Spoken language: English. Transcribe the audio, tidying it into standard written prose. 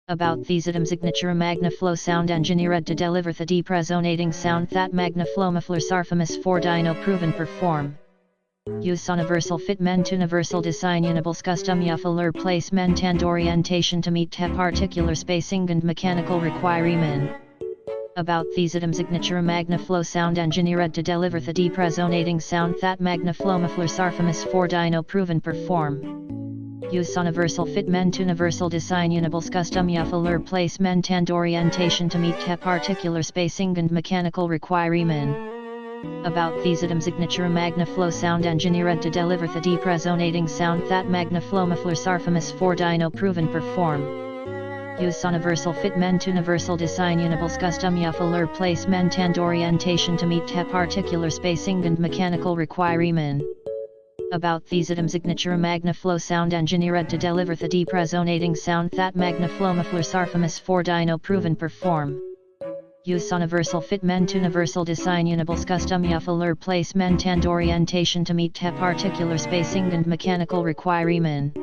About these items, signature MAGNAFLOW sound engineered to deliver the deep resonating sound that MAGNAFLOW mufflers are famous for. DYNO-PROVEN perform. Use universal fitment, universal design, unibles custom muffler placement and orientation to meet particular spacing and mechanical requirement. About these items, signature MAGNAFLOW sound engineered to deliver the deep resonating sound that MAGNAFLOW mufflers are famous for. DYNO-PROVEN perform. Use universal fitment, universal design, unibles custom muffler placement and orientation to meet particular spacing and mechanical requirement. About these items, signature MAGNAFLOW sound engineered to deliver the deep resonating sound that MAGNAFLOW mufflers are famous for. DYNO-PROVEN perform. Use universal fitment, universal design, unibles custom muffler placement and orientation to meet particular spacing and mechanical requirement. About these items, signature MAGNAFLOW sound engineered to deliver the deep resonating sound that MAGNAFLOW mufflers are famous for. DYNO-PROVEN perform. Use universal fitment, universal design, unibles custom muffler placement and orientation to meet particular spacing and mechanical requirement.